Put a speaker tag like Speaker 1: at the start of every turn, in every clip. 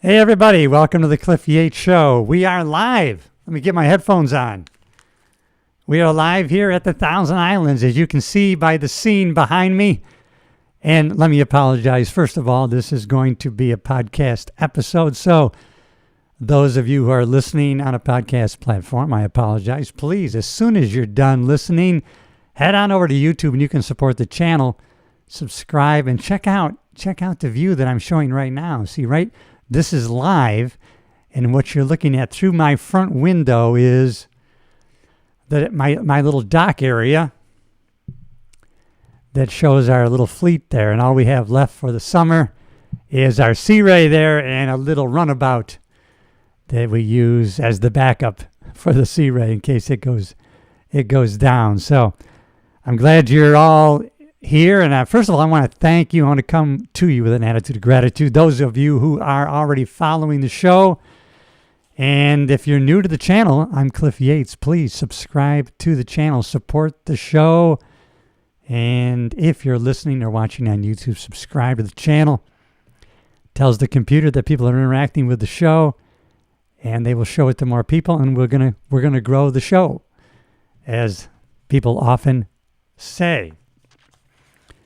Speaker 1: Hey everybody, welcome to the Cliff Yates Show. We are live. Let me get my headphones on. We are live here at the Thousand Islands, as you can see by the scene behind me. And let me apologize. First of all, this is going to be a podcast episode. So those of you who are listening on a podcast platform, I apologize. Please, as soon as you're done listening, head on over to YouTube and you can support the channel. Subscribe and check out the view that I'm showing right now. See, right? This is live, and what you're looking at through my front window is my little dock area that shows our little fleet there, and all we have left for the summer is our Sea Ray there and a little runabout that we use as the backup for the Sea Ray in case it goes down. So I'm glad you're all here, and first of all, I want to thank you. I want to come to you with an attitude of gratitude. Those of you who are already following the show, and if you're new to the channel, I'm Cliff Yates. Please subscribe to the channel, support the show, and if you're listening or watching on YouTube, subscribe to the channel. Tells the computer that people are interacting with the show, and they will show it to more people, and we're gonna grow the show, as people often say.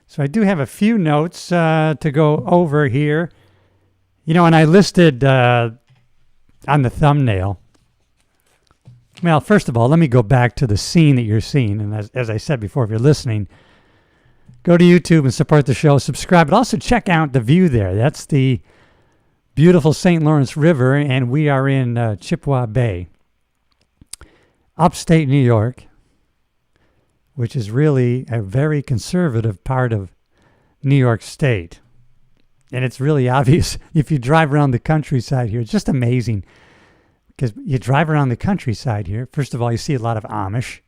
Speaker 1: So I do have a few notes to go over here. You know, and I listed on the thumbnail. Well, first of all, let me go back to the scene that you're seeing. And as I said before, if you're listening, go to YouTube and support the show. Subscribe, but also check out the view there. That's the beautiful St. Lawrence River, and we are in Chippewa Bay, upstate New York, which is really a very conservative part of New York State. And it's really obvious if you drive around the countryside here. It's just amazing because you drive around the countryside here. First of all, you see a lot of Amish,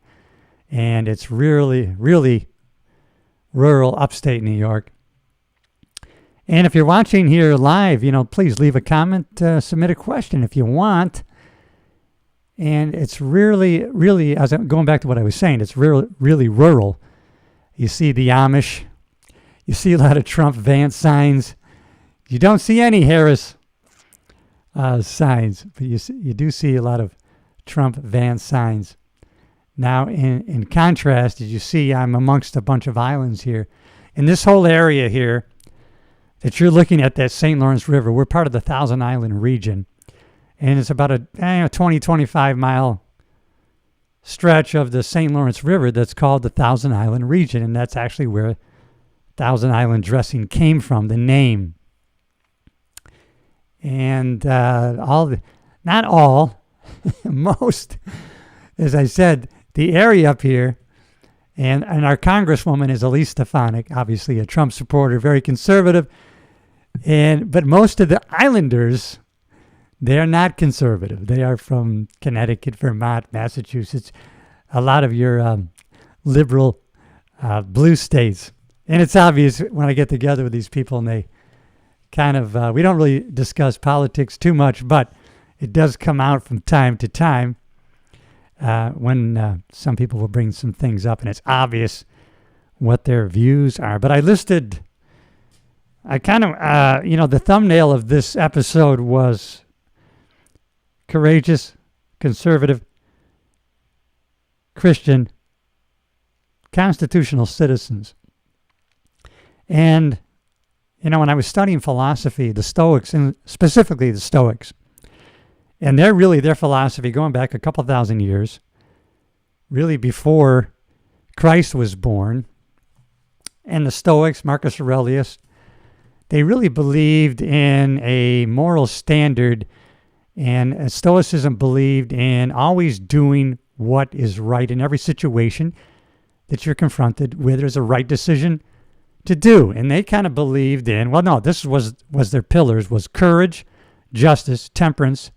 Speaker 1: and it's really, really rural upstate New York. And if you're watching here live, you know, please leave a comment, submit a question if you want. And it's really, really, as I'm going back to what I was saying, it's really rural. You see the Amish. You see a lot of Trump Vance signs. You don't see any Harris signs, but you do see a lot of Trump Vance signs. Now, in contrast, as you see, I'm amongst a bunch of islands here. In this whole area here that you're looking at, that St. Lawrence River, we're part of the Thousand Island region. And it's about a 20, 25 mile stretch of the St. Lawrence River that's called the Thousand Island region. And that's actually where Thousand Island dressing came from, the name. And not all, most, as I said, the area up here, and our Congresswoman is Elise Stefanik, obviously a Trump supporter, very conservative. But most of the islanders, they are not conservative. They are from Connecticut, Vermont, Massachusetts, a lot of your liberal blue states. And it's obvious when I get together with these people and they kind of, we don't really discuss politics too much, but it does come out from time to time when some people will bring some things up and it's obvious what their views are. But I listed, the thumbnail of this episode was courageous, conservative, Christian, constitutional citizens. And, you know, when I was studying philosophy, the Stoics, and specifically the Stoics, and their philosophy going back a couple thousand years, really before Christ was born, and the Stoics, Marcus Aurelius, they really believed in a moral standard. And Stoicism believed in always doing what is right in every situation that you're confronted with. There's a right decision to do. And they kind of believed in, this was their pillars, was courage, justice, temperance,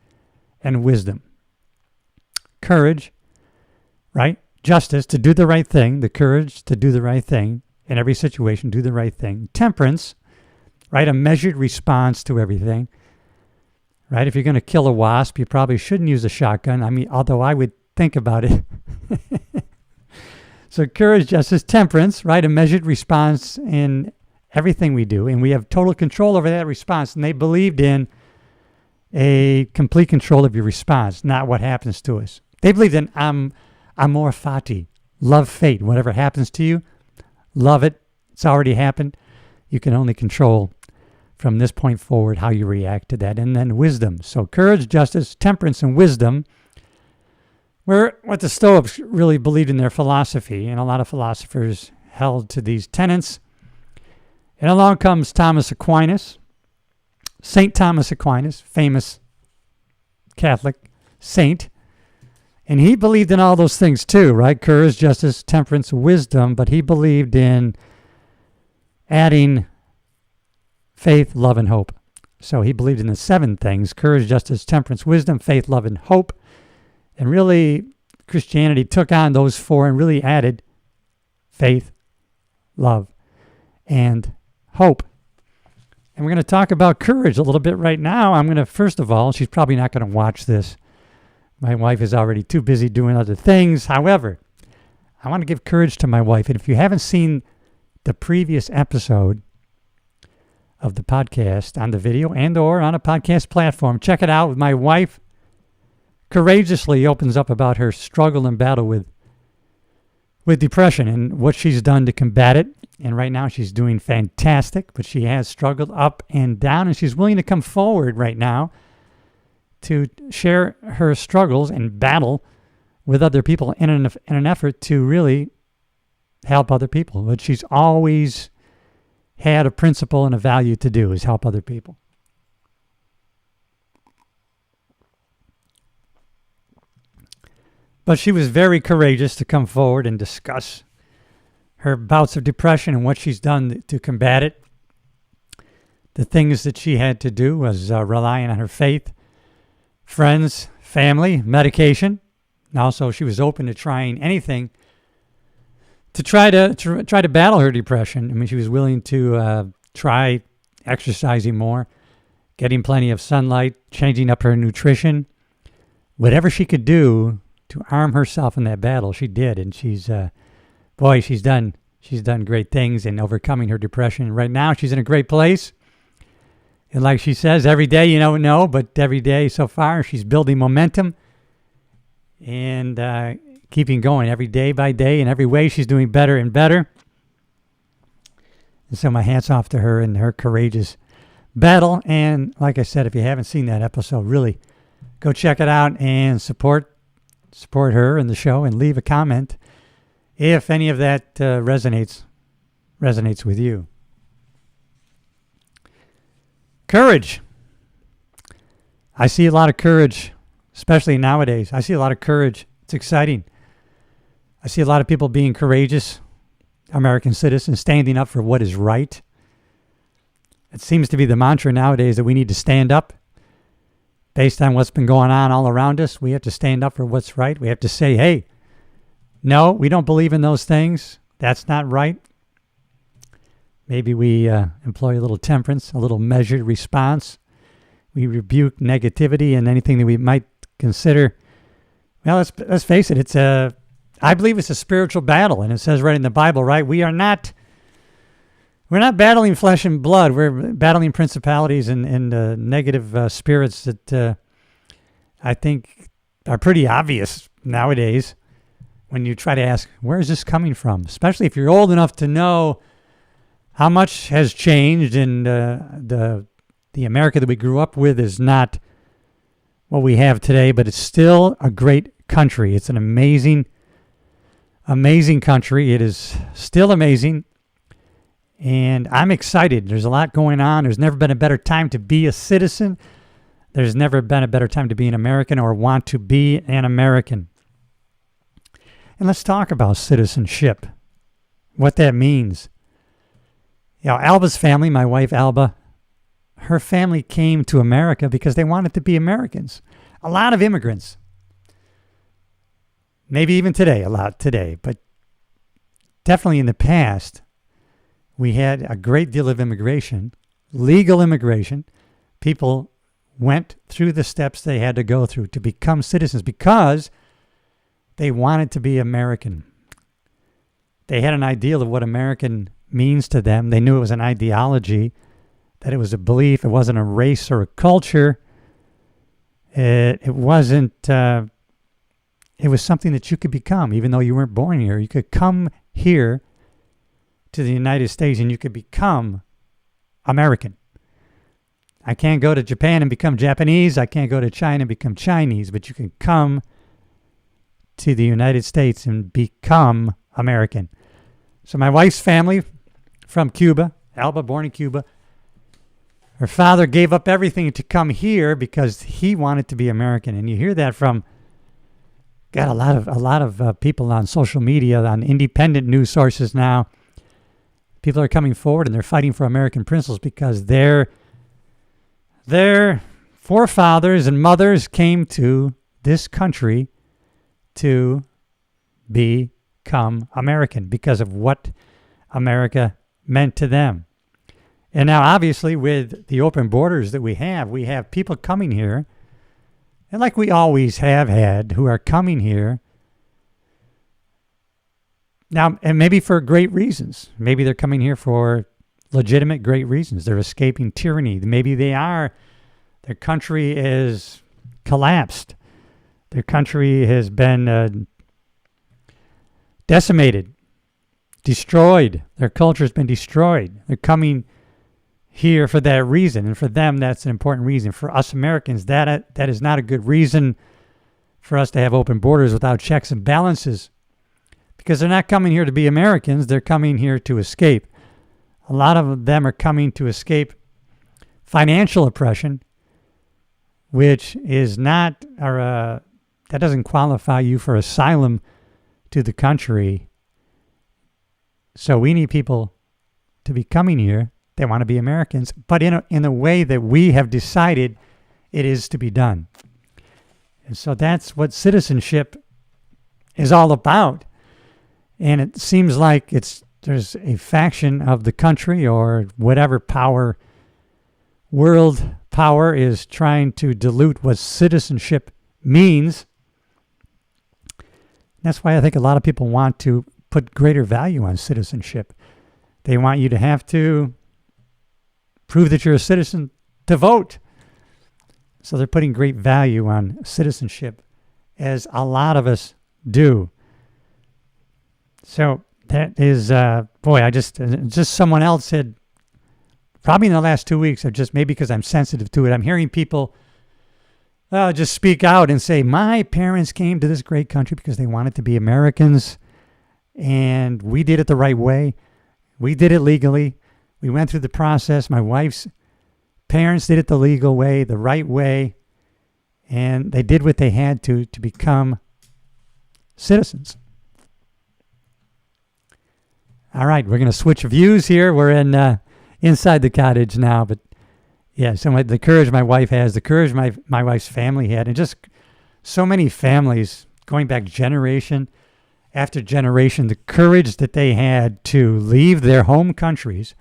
Speaker 1: and wisdom. Courage, right? Justice, to do the right thing. The courage to do the right thing in every situation, do the right thing. Temperance, right? A measured response to everything. Right? If you're going to kill a wasp, you probably shouldn't use a shotgun. I mean, although I would think about it. So courage, justice, temperance, right? A measured response in everything we do. And we have total control over that response. And they believed in a complete control of your response, not what happens to us. They believed in amor fati, love fate. Whatever happens to you, love it. It's already happened. You can only control from this point forward how you react to that. And then wisdom. So courage, justice, temperance, and wisdom were what the Stoics really believed in their philosophy. And a lot of philosophers held to these tenets. And along comes Thomas Aquinas, St. Thomas Aquinas, famous Catholic saint. And he believed in all those things too, right? Courage, justice, temperance, wisdom. But he believed in adding faith, love, and hope. So he believed in the 7 things: courage, justice, temperance, wisdom, faith, love, and hope. And really, Christianity took on those 4 and really added faith, love, and hope. And we're going to talk about courage a little bit right now. I'm going to, first of all, she's probably not going to watch this. My wife is already too busy doing other things. However, I want to give courage to my wife. And if you haven't seen the previous episode of the podcast on the video and or on a podcast platform, check it out. With my wife courageously opens up about her struggle and battle with depression and what she's done to combat it. And right now she's doing fantastic, but she has struggled up and down, and she's willing to come forward right now to share her struggles and battle with other people in an effort to really help other people. But she's always had a principle and a value to do, is help other people. But she was very courageous to come forward and discuss her bouts of depression and what she's done to combat it. The things that she had to do was relying on her faith, friends, family, medication. And also, she was open to trying anything to try to battle her depression. I mean, she was willing to try exercising more, getting plenty of sunlight, changing up her nutrition, whatever she could do to arm herself in that battle. She did, and she's done great things in overcoming her depression. Right now, she's in a great place. And like she says, every day you don't know, but every day so far, she's building momentum and keeping going every day by day. In every way, she's doing better and better. And so my hat's off to her and her courageous battle. And like I said, if you haven't seen that episode, really go check it out and support her and the show, and leave a comment if any of that resonates with you. Courage. I see a lot of courage, especially nowadays. I see a lot of courage. It's exciting. I see a lot of people being courageous, American citizens, standing up for what is right. It seems to be the mantra nowadays that we need to stand up. Based on what's been going on all around us, we have to stand up for what's right. We have to say, hey, no, we don't believe in those things. That's not right. Maybe we employ a little temperance, a little measured response. We rebuke negativity and anything that we might consider. Well, let's face it. I believe it's a spiritual battle, and it says right in the Bible, right? We're not battling flesh and blood. We're battling principalities and negative spirits that I think are pretty obvious nowadays when you try to ask, where is this coming from? Especially if you're old enough to know how much has changed, and the America that we grew up with is not what we have today, but it's still a great country. It's an amazing country. It is still amazing. And I'm excited. There's a lot going on. There's never been a better time to be a citizen. There's never been a better time to be an American or want to be an American. And let's talk about citizenship, what that means. Alba's family, my wife Alba, her family came to America because they wanted to be Americans. A lot of immigrants. Maybe even today, a lot today, but definitely in the past, we had a great deal of immigration, legal immigration. People went through the steps they had to go through to become citizens because they wanted to be American. They had an ideal of what American means to them. They knew it was an ideology, that it was a belief. It wasn't a race or a culture. It wasn't. It was something that you could become, even though you weren't born here. You could come here to the United States and you could become American. I can't go to Japan and become Japanese. I can't go to China and become Chinese, but you can come to the United States and become American. So my wife's family from Cuba, Alba, born in Cuba, her father gave up everything to come here because he wanted to be American. And you hear that from a lot of people on social media, on independent news sources now. People are coming forward and they're fighting for American principles because their forefathers and mothers came to this country to become American because of what America meant to them. And now, obviously, with the open borders that we have people coming here, and like we always have had, who are coming here now, and maybe for great reasons. Maybe they're coming here for legitimate, great reasons. They're escaping tyranny. Maybe their country is collapsed. Their country has been decimated, destroyed. Their culture has been destroyed. They're coming here for that reason, and for them, that's an important reason. For us Americans, that is not a good reason for us to have open borders without checks and balances, because they're not coming here to be Americans. They're coming here to escape. A lot of them are coming to escape financial oppression, which is not, that doesn't qualify you for asylum to the country. So we need people to be coming here. They want to be Americans, but in a way that we have decided it is to be done. And so that's what citizenship is all about. And it seems like there's a faction of the country or whatever power, world power, is trying to dilute what citizenship means. That's why I think a lot of people want to put greater value on citizenship. They want you to have to prove that you're a citizen to vote. So they're putting great value on citizenship, as a lot of us do. So that is, just someone else said, probably in the last 2 weeks, maybe because I'm sensitive to it, I'm hearing people just speak out and say, my parents came to this great country because they wanted to be Americans, and we did it the right way. We did it legally. We went through the process. My wife's parents did it the legal way, the right way, and they did what they had to become citizens. All right, we're going to switch views here. We're in inside the cottage now, but yeah, so the courage my wife has, the courage my wife's family had, and just so many families going back generation after generation, the courage that they had to leave their home countries,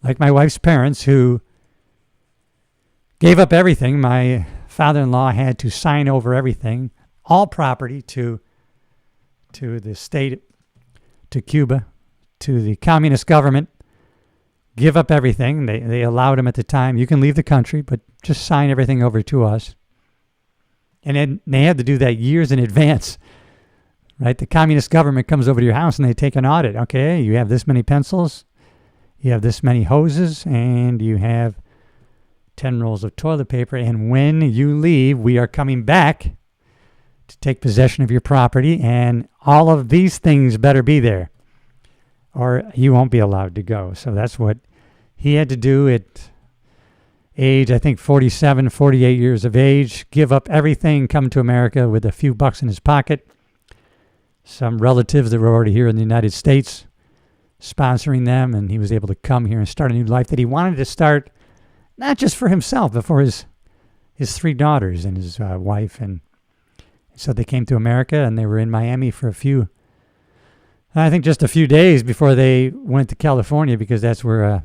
Speaker 1: like my wife's parents, who gave up everything. My father-in-law had to sign over everything, all property to the state, to Cuba, to the communist government, give up everything. They allowed him at the time, you can leave the country, but just sign everything over to us. And then they had to do that years in advance, right? The communist government comes over to your house and they take an audit. Okay, you have this many pencils, you have this many hoses, and you have 10 rolls of toilet paper. And when you leave, we are coming back to take possession of your property, and all of these things better be there, or you won't be allowed to go. So that's what he had to do at age, I think, 47, 48 years of age, give up everything, come to America with a few bucks in his pocket. Some relatives that were already here in the United States sponsoring them, and he was able to come here and start a new life that he wanted to start, not just for himself, but for his 3 daughters and his wife. And so they came to America, and they were in Miami for I think just a few days before they went to California, because that's where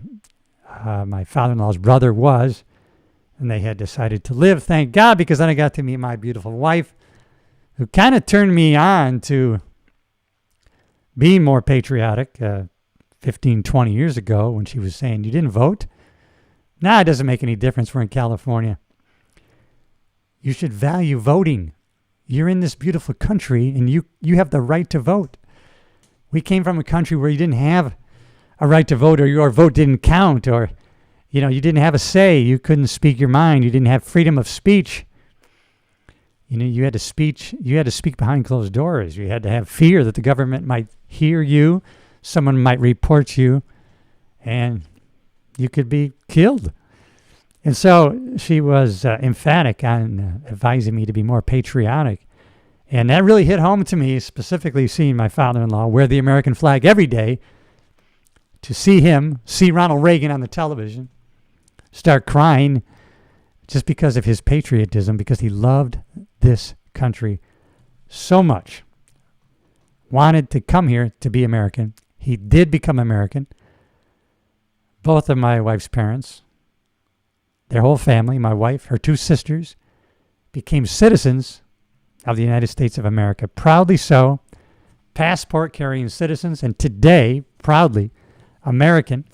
Speaker 1: my father-in-law's brother was, and they had decided to live, thank God, because then I got to meet my beautiful wife, who kind of turned me on to being more patriotic 15, 20 years ago, when she was saying, you didn't vote? Nah, it doesn't make any difference. We're in California. You should value voting. You're in this beautiful country, and you have the right to vote. We came from a country where you didn't have a right to vote, or your vote didn't count, or you didn't have a say. You couldn't speak your mind. You didn't have freedom of speech. You had to speak behind closed doors. You had to have fear that the government might hear you, someone might report you, and you could be killed. And so she was emphatic on advising me to be more patriotic. And that really hit home to me, specifically seeing my father-in-law wear the American flag every day, to see Ronald Reagan on the television, start crying just because of his patriotism, because he loved this country so much, wanted to come here to be American. He did become American. Both of my wife's parents, their whole family, my wife, her two sisters, became citizens of the United States of America. Proudly so, passport-carrying citizens, and today, proudly, American.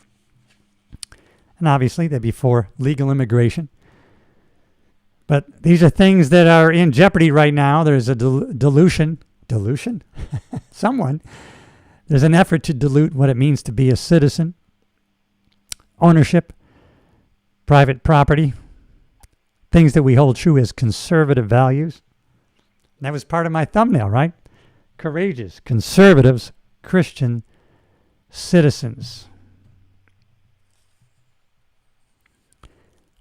Speaker 1: And obviously, they're before legal immigration. But these are things that are in jeopardy right now. There's a dilution? There's an effort to dilute what it means to be a citizen. Ownership, private property, things that we hold true as conservative values. And that was part of my thumbnail, right? Courageous, conservatives, Christian citizens.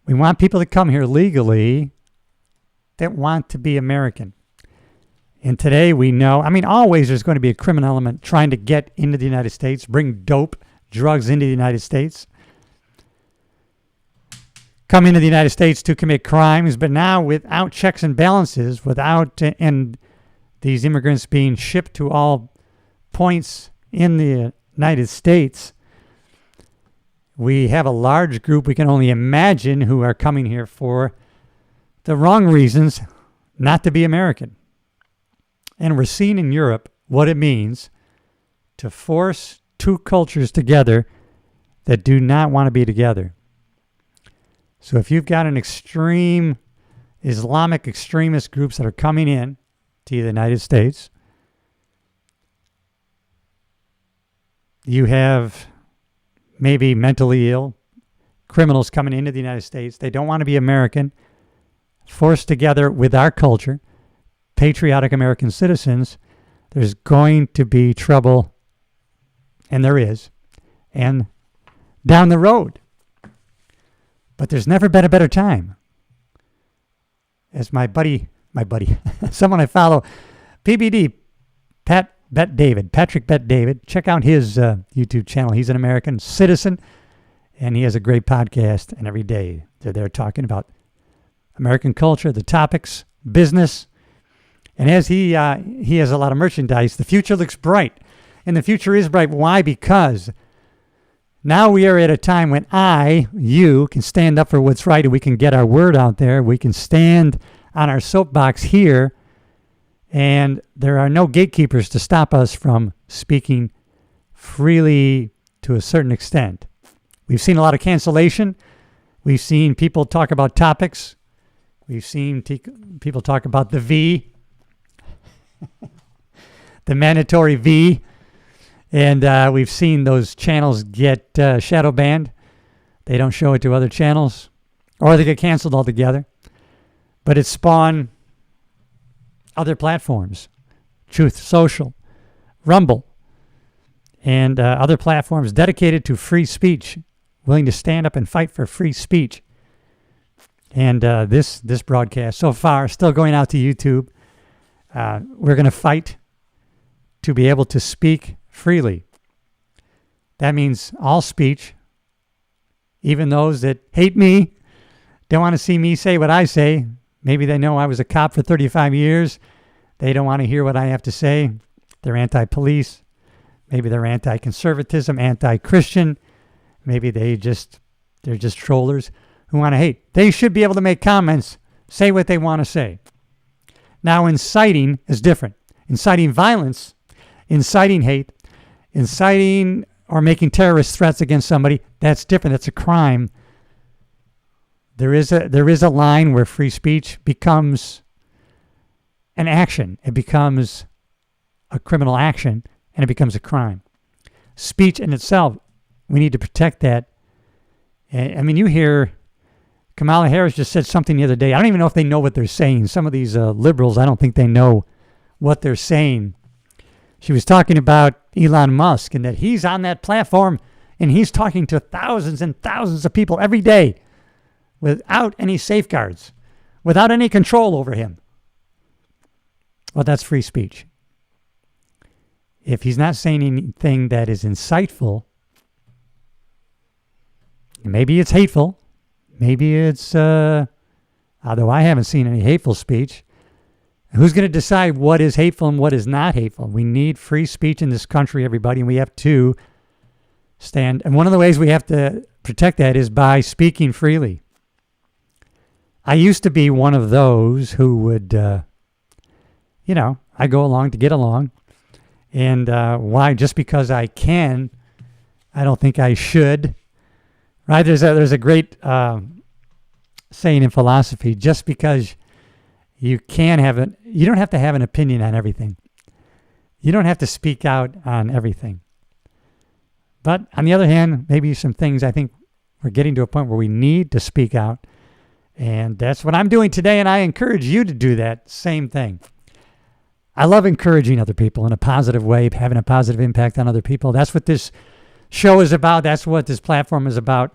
Speaker 1: We want people to come here legally that want to be American. And today we know, always there's going to be a criminal element trying to get into the United States, bring dope, drugs into the United States, come into the United States to commit crimes. But now, without checks and balances, and these immigrants being shipped to all points in the United States, we have a large group we can only imagine who are coming here for the wrong reasons, not to be American. And we're seeing in Europe what it means to force two cultures together that do not want to be together. So if you've got an extreme Islamic extremist groups that are coming in to the United States, you have maybe mentally ill criminals coming into the United States. They don't want to be American, forced together with our culture, patriotic American citizens. There's going to be trouble, and there is, and down the road. But there's never been a better time. As my buddy, someone I follow, PBD, Patrick Bet David. Check out his YouTube channel. He's an American citizen, and he has a great podcast. And every day they're there talking about American culture, the topics, business. And as he has a lot of merchandise, the future looks bright. And the future is bright. Why? Because now we are at a time when you can stand up for what's right, and we can get our word out there. We can stand on our soapbox here, and there are no gatekeepers to stop us from speaking freely to a certain extent. We've seen a lot of cancellation. We've seen people talk about topics. We've seen people talk about the V, the mandatory V. And we've seen those channels get shadow banned. They don't show it to other channels, or they get canceled altogether. But it spawned other platforms, Truth Social, Rumble, and other platforms dedicated to free speech, willing to stand up and fight for free speech. And this broadcast so far still going out to YouTube. We're going to fight to be able to speak freely. That means all speech, even those that hate me, don't want to see me say what I say. Maybe they know I was a cop for 35 years. They don't want to hear what I have to say. They're anti-police. Maybe they're anti-conservatism, anti-Christian. Maybe they're just trollers who want to hate. They should be able to make comments, say what they want to say. Now, inciting is different. Inciting violence, inciting hate, inciting or making terrorist threats against somebody, that's different. That's a crime there is a line where free speech becomes an action. It becomes a criminal action, and it becomes a crime. Speech in itself, we need to protect that. I mean, you hear Kamala Harris just said something the other day. I don't even know if they know what they're saying. Some of these liberals, I don't think they know what they're saying. She was talking about Elon Musk and that he's on that platform and he's talking to thousands and thousands of people every day without any safeguards, without any control over him. Well, that's free speech. If he's not saying anything that is insightful, maybe it's hateful, maybe it's, although I haven't seen any hateful speech, who's going to decide what is hateful and what is not hateful? We need free speech in this country, everybody, and we have to stand. And one of the ways we have to protect that is by speaking freely. I used to be one of those who would, I go along to get along. And why? Just because I can, I don't think I should. Right? There's a great saying in philosophy: just because you don't have to have an opinion on everything. You don't have to speak out on everything. But on the other hand, maybe some things I think we're getting to a point where we need to speak out, and that's what I'm doing today. And I encourage you to do that same thing. I love encouraging other people in a positive way, having a positive impact on other people. That's what this show is about. That's what this platform is about.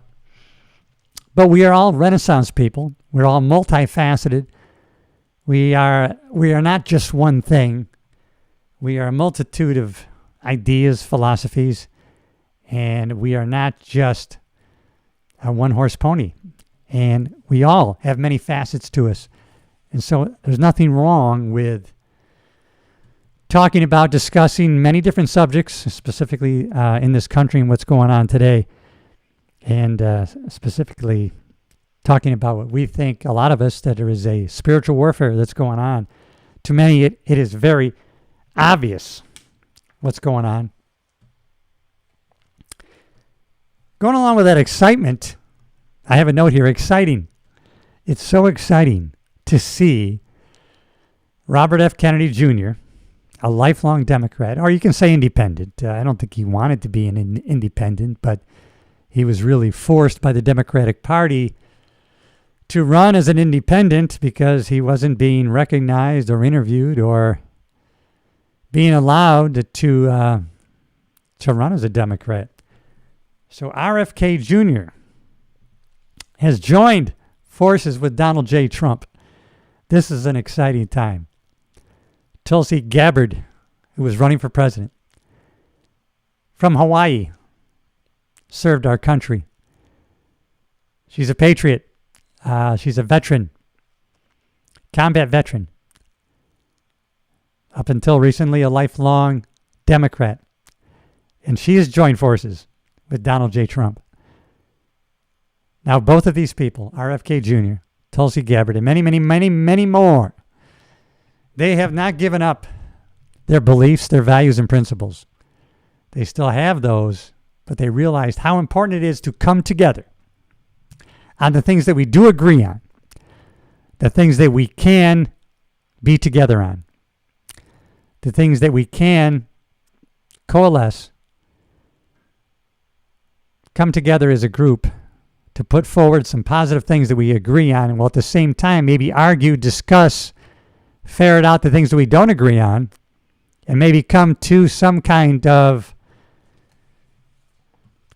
Speaker 1: But we are all Renaissance people. We're all multifaceted. We are not just one thing. We are a multitude of ideas, philosophies, and we are not just a one-horse pony. And we all have many facets to us. And so there's nothing wrong with talking about, discussing many different subjects, specifically in this country and what's going on today, and specifically talking about what we think, a lot of us, that there is a spiritual warfare that's going on. To many, it is very obvious what's going on. Going along with that excitement, I have a note here, exciting. It's so exciting to see Robert F. Kennedy Jr., a lifelong Democrat, or you can say independent. I don't think he wanted to be an independent, but he was really forced by the Democratic Party to run as an independent because he wasn't being recognized or interviewed or being allowed to run as a Democrat. So RFK Jr. has joined forces with Donald J. Trump. This is an exciting time. Tulsi Gabbard, who was running for president, from Hawaii, served our country. She's a patriot. She's a veteran, combat veteran. Up until recently, a lifelong Democrat. And she has joined forces with Donald J. Trump. Now, both of these people, RFK Jr., Tulsi Gabbard, and many, many, many, many more, they have not given up their beliefs, their values, and principles. They still have those, but they realized how important it is to come together on the things that we do agree on, the things that we can be together on, the things that we can coalesce, come together as a group to put forward some positive things that we agree on, and while at the same time maybe argue, discuss, ferret out the things that we don't agree on, and maybe come to some kind of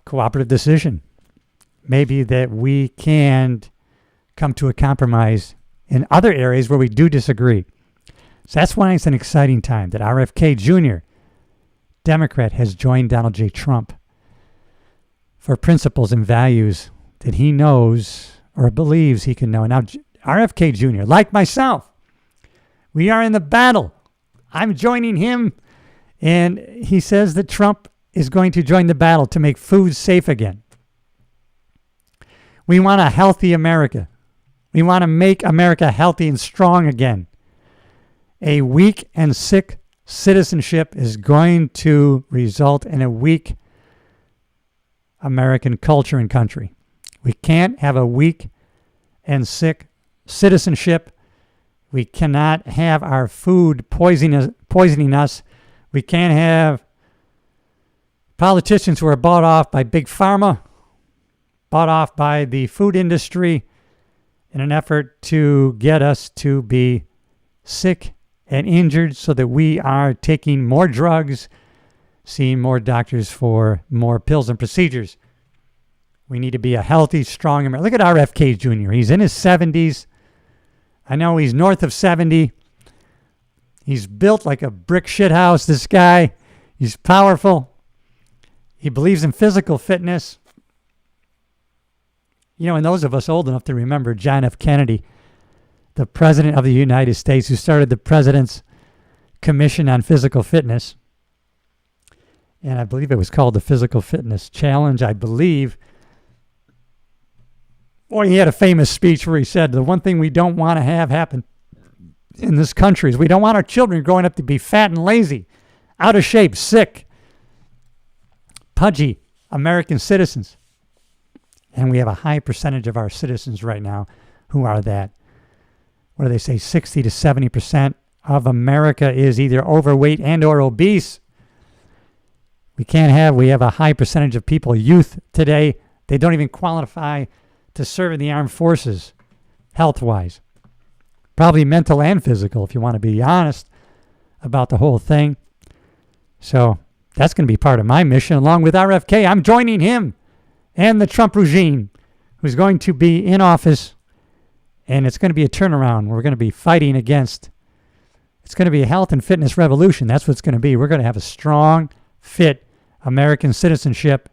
Speaker 1: cooperative decision. Maybe that we can come to a compromise in other areas where we do disagree. So that's why it's an exciting time that RFK Jr., Democrat, has joined Donald J. Trump for principles and values that he knows or believes he can know. Now, RFK Jr., like myself, we are in the battle. I'm joining him, and he says that Trump is going to join the battle to make food safe again. We want a healthy America. We want to make America healthy and strong again. A weak and sick citizenship is going to result in a weak American culture and country. We can't have a weak and sick citizenship. We cannot have our food poisoning us. We can't have politicians who are bought off by big pharma, bought off by the food industry in an effort to get us to be sick and injured so that we are taking more drugs, seeing more doctors for more pills and procedures. We need to be a healthy, strong American. Look at RFK Jr. He's in his 70s. I know he's north of 70. He's built like a brick shit house, this guy. He's powerful. He believes in physical fitness. You know, and those of us old enough to remember John F. Kennedy, the President of the United States, who started the President's Commission on Physical Fitness. And I believe it was called the Physical Fitness Challenge, I believe. Boy, he had a famous speech where he said, the one thing we don't want to have happen in this country is we don't want our children growing up to be fat and lazy, out of shape, sick, pudgy American citizens. And we have a high percentage of our citizens right now who are that. What do they say? 60 to 70% of America is either overweight and or obese. We have a high percentage of people, youth today, they don't even qualify to serve in the armed forces, health-wise. Probably mental and physical, if you want to be honest about the whole thing. So that's going to be part of my mission, along with RFK. I'm joining him and the Trump regime, who's going to be in office, and it's going to be a turnaround. We're going to be fighting against. It's going to be a health and fitness revolution. That's what it's going to be. We're going to have a strong, fit American citizenship,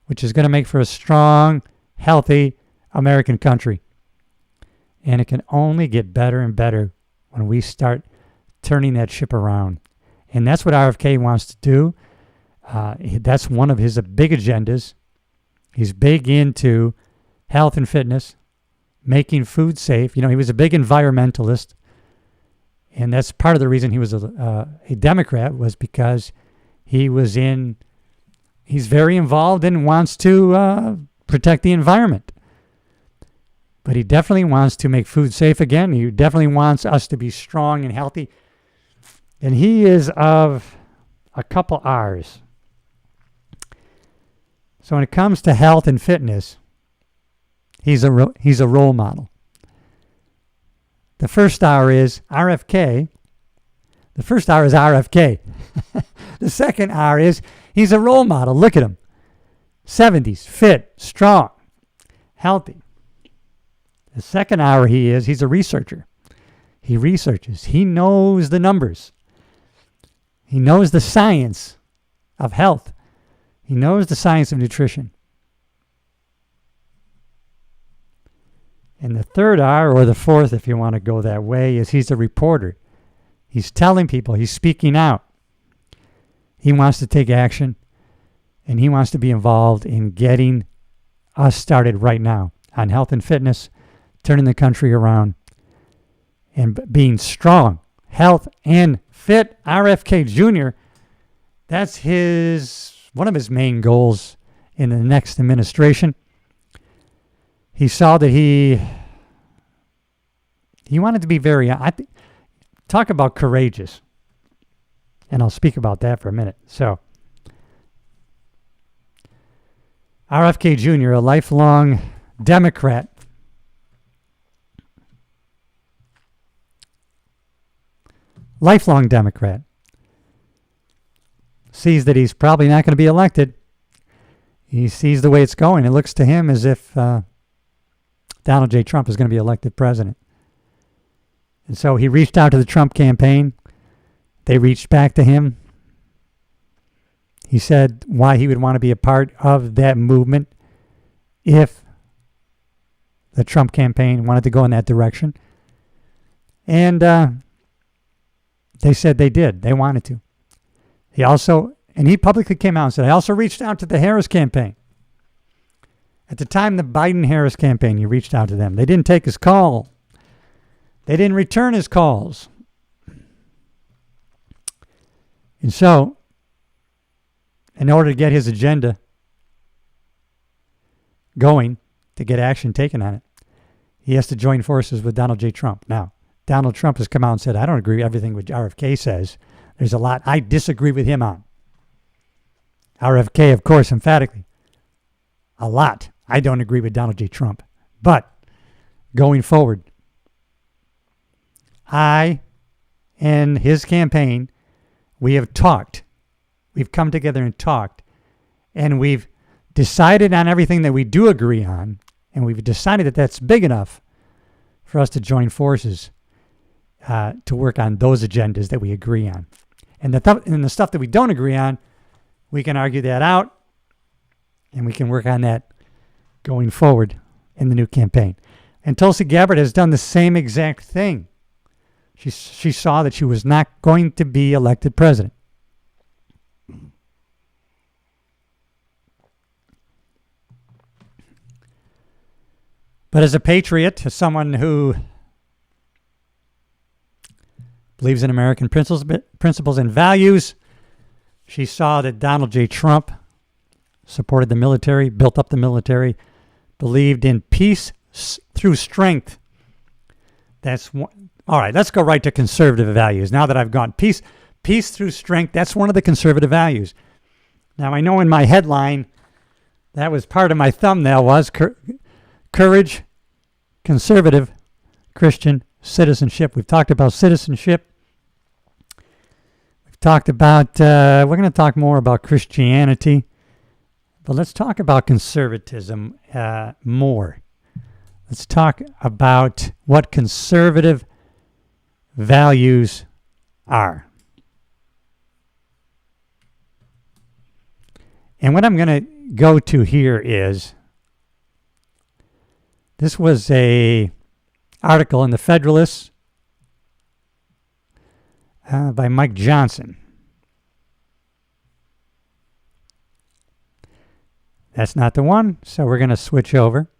Speaker 1: which is going to make for a strong, healthy American country. And it can only get better and better when we start turning that ship around. And that's what RFK wants to do. That's one of his big agendas. He's big into health and fitness, making food safe. You know, he was a big environmentalist. And that's part of the reason he was a Democrat, was because he's very involved and wants to protect the environment. But he definitely wants to make food safe again. He definitely wants us to be strong and healthy. And he is of a couple R's. So when it comes to health and fitness, he's a role model. The first R is RFK. The first R is RFK. The second R is he's a role model. Look at him. 70s, fit, strong, healthy. The second R he's a researcher. He researches. He knows the numbers. He knows the science of health. He knows the science of nutrition. And the third R, or the fourth if you want to go that way, is he's a reporter. He's telling people, he's speaking out. He wants to take action, and he wants to be involved in getting us started right now on health and fitness, turning the country around, and being strong, health, and fit. RFK Jr., that's one of his main goals in the next administration. He saw that he wanted to be talk about courageous. And I'll speak about that for a minute. So, RFK Jr., a lifelong Democrat, sees that he's probably not going to be elected. He sees the way it's going. It looks to him as if Donald J. Trump is going to be elected president. And so he reached out to the Trump campaign. They reached back to him. He said why he would want to be a part of that movement if the Trump campaign wanted to go in that direction. And they said they did. They wanted to. He publicly came out and said, I also reached out to the Harris campaign. At the time, the Biden-Harris campaign, he reached out to them. They didn't take his call. They didn't return his calls. And so, in order to get his agenda going, to get action taken on it, he has to join forces with Donald J. Trump. Now, Donald Trump has come out and said, I don't agree with everything what RFK says. There's a lot I disagree with him on. RFK, of course, emphatically. A lot. I don't agree with Donald J. Trump. But going forward, I and his campaign, we have talked. We've come together and talked. And we've decided on everything that we do agree on. And we've decided that that's big enough for us to join forces to work on those agendas that we agree on. And the stuff that we don't agree on, we can argue that out. And we can work on that going forward in the new campaign. And Tulsi Gabbard has done the same exact thing. She saw that she was not going to be elected president. But as a patriot, as someone who believes in American principles and values, she saw that Donald J. Trump supported the military, built up the military, believed in peace through strength. That's one. All right, let's go right to conservative values. Now that I've gone peace through strength, that's one of the conservative values. Now, I know in my headline, that was part of my thumbnail was courage, conservative, Christian citizenship. We've talked about citizenship. We've talked about, we're going to talk more about Christianity. But let's talk about conservatism more. Let's talk about what conservative values are. And what I'm going to go to here is, this was a article in the Federalist by Mike Johnson. That's not the one, so we're going to switch over.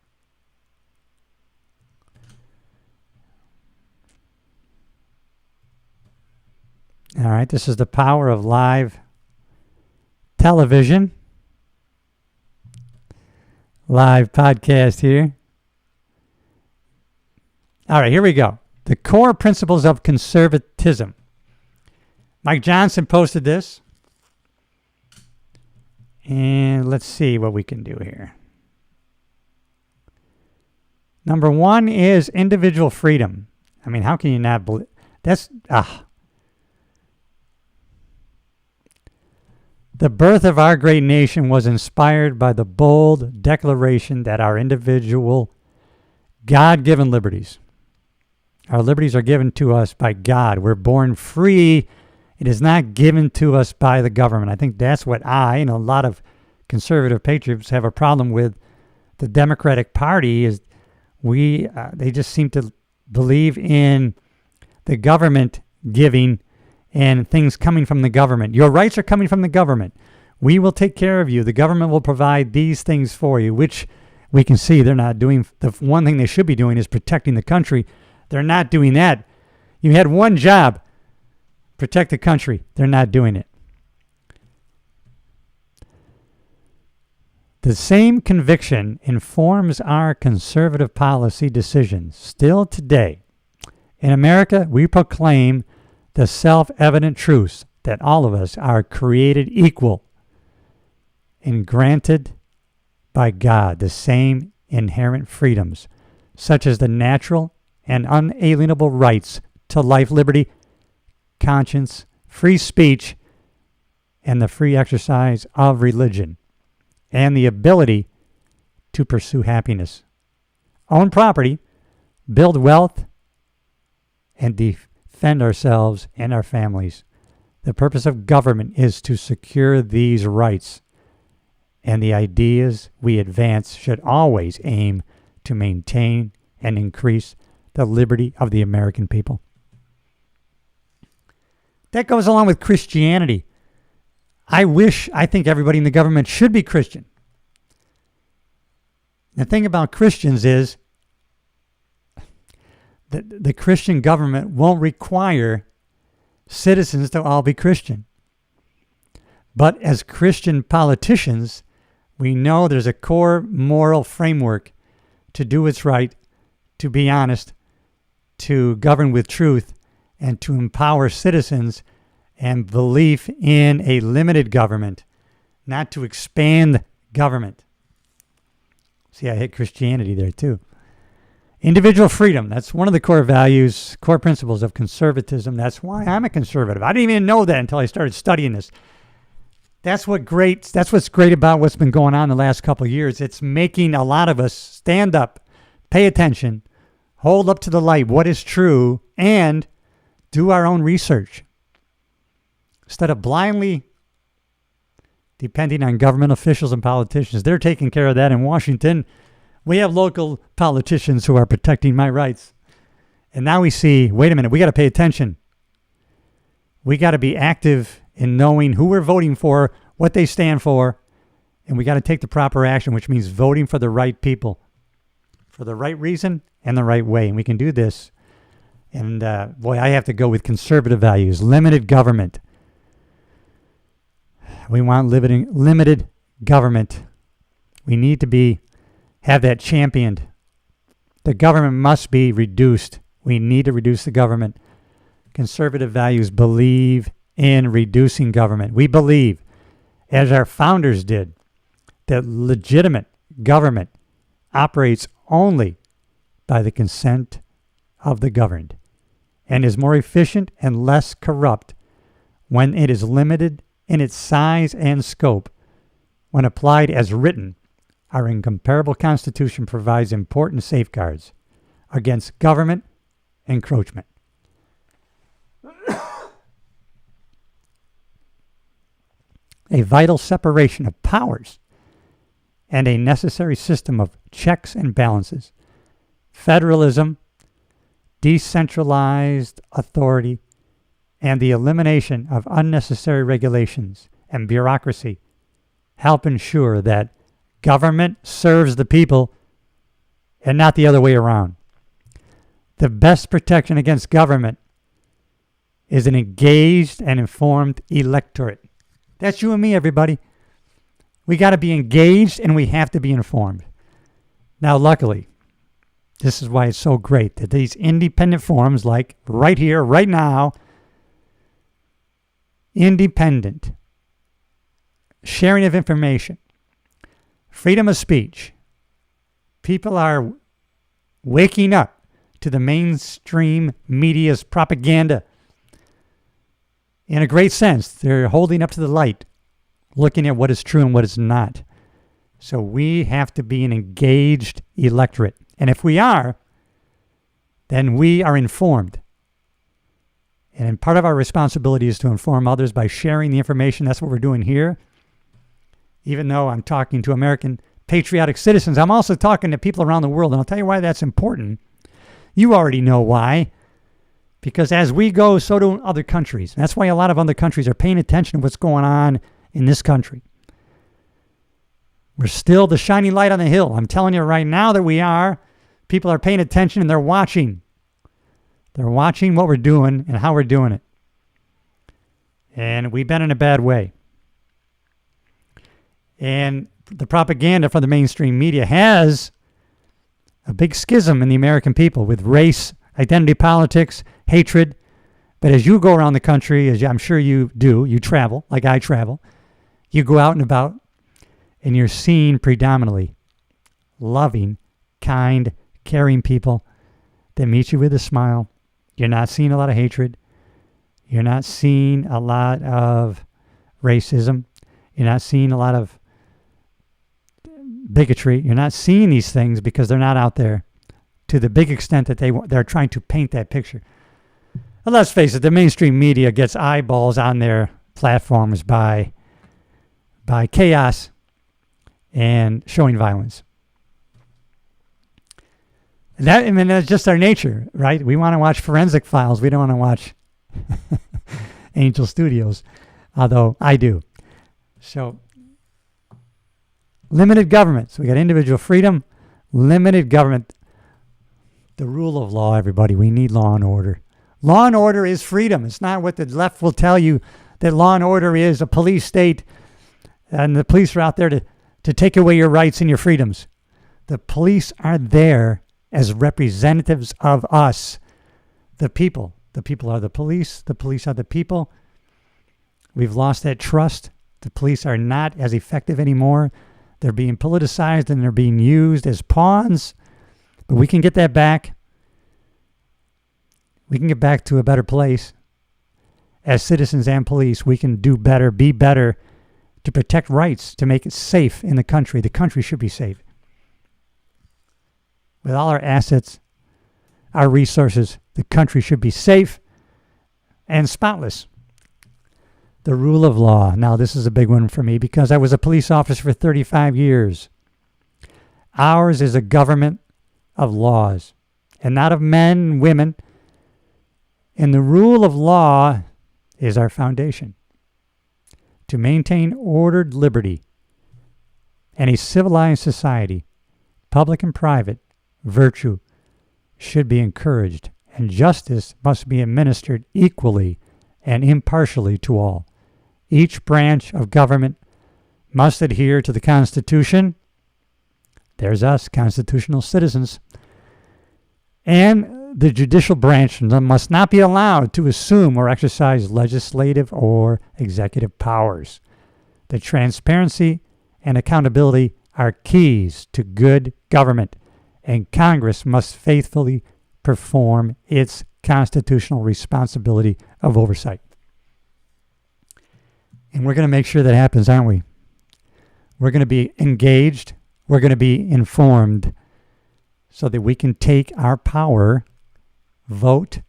Speaker 1: All right, this is the power of live television. Live podcast here. All right, here we go. The core principles of conservatism. Mike Johnson posted this. And let's see what we can do here. Number one is individual freedom. I mean, how can you not believe? That's, The birth of our great nation was inspired by the bold declaration that our individual God-given liberties. Our liberties are given to us by God. We're born free. It is not given to us by the government. I think that's what I and a lot of conservative patriots have a problem with. The Democratic Party is they just seem to believe in the government giving and things coming from the government. Your rights are coming from the government. We will take care of you. The government will provide these things for you, which we can see they're not doing. The one thing they should be doing is protecting the country. They're not doing that. You had one job, protect the country. They're not doing it. The same conviction informs our conservative policy decisions. Still today, in America, we proclaim the self-evident truths that all of us are created equal and granted by God the same inherent freedoms, such as the natural and unalienable rights to life, liberty, conscience, free speech, and the free exercise of religion, and the ability to pursue happiness, own property, build wealth, and defend ourselves and our families. The purpose of government is to secure these rights, and the ideas we advance should always aim to maintain and increase the liberty of the American people. That goes along with Christianity. I think everybody in the government should be Christian. The thing about Christians is that the Christian government won't require citizens to all be Christian. But as Christian politicians, we know there's a core moral framework to do what's right, to be honest, to govern with truth, and to empower citizens and belief in a limited government, not to expand government. See, I hit Christianity there too. Individual freedom. That's one of the core values, core principles of conservatism. That's why I'm a conservative. I didn't even know that until I started studying this. That's what's great about what's been going on the last couple of years. It's making a lot of us stand up, pay attention, hold up to the light what is true, and do our own research. Instead of blindly depending on government officials and politicians. They're taking care of that in Washington. We have local politicians who are protecting my rights. And now we see, wait a minute, we got to pay attention. We got to be active in knowing who we're voting for, what they stand for, and we got to take the proper action, which means voting for the right people, for the right reason and the right way. And we can do this. And boy, I have to go with conservative values, limited government. We want limited government. We need to have that championed. The government must be reduced. We need to reduce the government. Conservative values believe in reducing government. We believe, as our founders did, that legitimate government operates only by the consent of the governed and is more efficient and less corrupt when it is limited in its size and scope. When applied as written, our incomparable Constitution provides important safeguards against government encroachment. A vital separation of powers and a necessary system of checks and balances. Federalism, decentralized authority, and the elimination of unnecessary regulations and bureaucracy help ensure that government serves the people and not the other way around. The best protection against government is an engaged and informed electorate. That's you and me, everybody. We got to be engaged and we have to be informed. Now, luckily, this is why it's so great that these independent forums, like right here, right now, independent, sharing of information, freedom of speech. People are waking up to the mainstream media's propaganda. In a great sense, they're holding up to the light, looking at what is true and what is not. So we have to be an engaged electorate. And if we are, then we are informed. And part of our responsibility is to inform others by sharing the information. That's what we're doing here. Even though I'm talking to American patriotic citizens, I'm also talking to people around the world. And I'll tell you why that's important. You already know why. Because as we go, so do other countries. That's why a lot of other countries are paying attention to what's going on in this country. We're still the shining light on the hill. I'm telling you right now that we are. People are paying attention and they're watching. They're watching what we're doing and how we're doing it. And we've been in a bad way. And the propaganda from the mainstream media has a big schism in the American people with race, identity politics, hatred. But as you go around the country, as I'm sure you do, you travel, like I travel, you go out and about, and you're seeing predominantly loving, kind, caring people that meet you with a smile. You're not seeing a lot of hatred. You're not seeing a lot of racism. You're not seeing a lot of bigotry. You're not seeing these things because they're not out there to the big extent that they're trying to paint that picture. Well, let's face it, the mainstream media gets eyeballs on their platforms by chaos and showing violence. That's just our nature, right? We want to watch Forensic Files. We don't want to watch Angel Studios, although I do. So, limited government. So we got individual freedom, limited government. The rule of law, everybody. We need law and order. Law and order is freedom. It's not what the left will tell you that law and order is a police state and the police are out there to take away your rights and your freedoms. The police are there as representatives of us, the people. The people are the police are the people. We've lost that trust. The police are not as effective anymore. They're being politicized and they're being used as pawns. But we can get that back. We can get back to a better place. As citizens and police, we can do better, be better to protect rights, to make it safe in the country. The country should be safe. With all our assets, our resources, the country should be safe and spotless. The rule of law. Now, this is a big one for me because I was a police officer for 35 years. Ours is a government of laws and not of men and women. And the rule of law is our foundation. To maintain ordered liberty and a civilized society, public and private, virtue should be encouraged, and justice must be administered equally and impartially to all. Each branch of government must adhere to the Constitution. There's us, constitutional citizens. And the judicial branch must not be allowed to assume or exercise legislative or executive powers. The transparency and accountability are keys to good government, and Congress must faithfully perform its constitutional responsibility of oversight. And we're going to make sure that happens, aren't we? We're going to be engaged. We're going to be informed so that we can take our power, vote,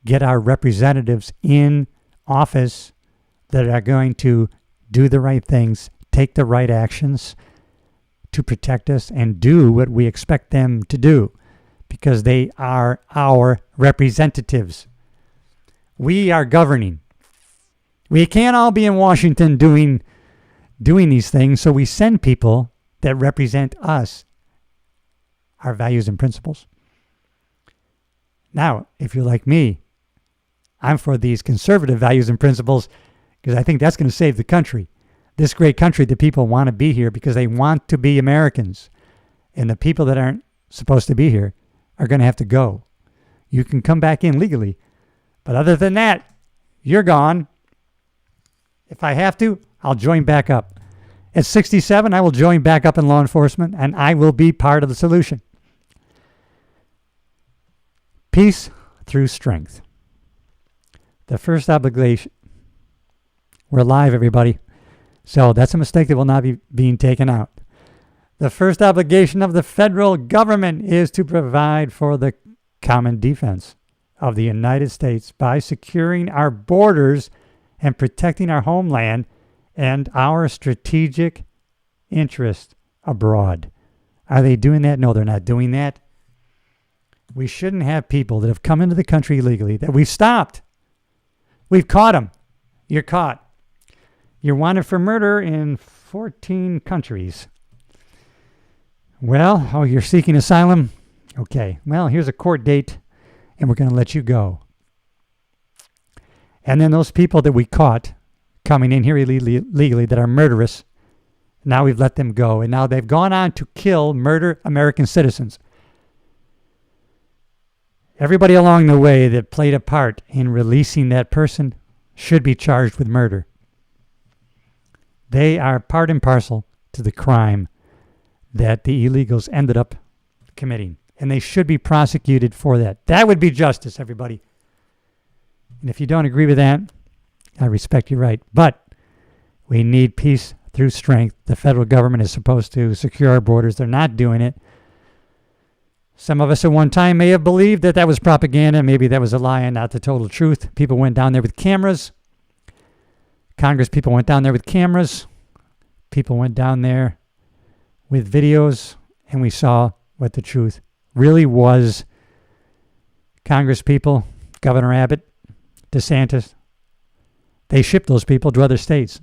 Speaker 1: get our representatives in office that are going to do the right things, take the right actions to protect us, and do what we expect them to do because they are our representatives. We are governing. We can't all be in Washington doing these things, so we send people that represent us, our values and principles. Now, if you're like me, I'm for these conservative values and principles because I think that's going to save the country. This great country, the people want to be here because they want to be Americans. And the people that aren't supposed to be here are going to have to go. You can come back in legally. But other than that, you're gone. If I have to, I'll join back up. At 67, I will join back up in law enforcement, and I will be part of the solution. Peace through strength. The first obligation. We're live, everybody. So that's a mistake that will not be being taken out. The first obligation of the federal government is to provide for the common defense of the United States by securing our borders and protecting our homeland and our strategic interest abroad. Are they doing that? No, they're not doing that. We shouldn't have people that have come into the country illegally that we've stopped. We've caught them. You're caught. You're wanted for murder in 14 countries. Well, you're seeking asylum? Okay, well, here's a court date, and we're going to let you go. And then those people that we caught coming in here illegally that are murderous, now we've let them go. And now they've gone on to murder American citizens. Everybody along the way that played a part in releasing that person should be charged with murder. They are part and parcel to the crime that the illegals ended up committing. And they should be prosecuted for that. That would be justice, everybody. And if you don't agree with that, I respect your right. But we need peace through strength. The federal government is supposed to secure our borders. They're not doing it. Some of us at one time may have believed that that was propaganda. Maybe that was a lie and not the total truth. People went down there with cameras. Congress people went down there with cameras. People went down there with videos, and we saw what the truth really was. Congress people, Governor Abbott, DeSantis, they shipped those people to other states.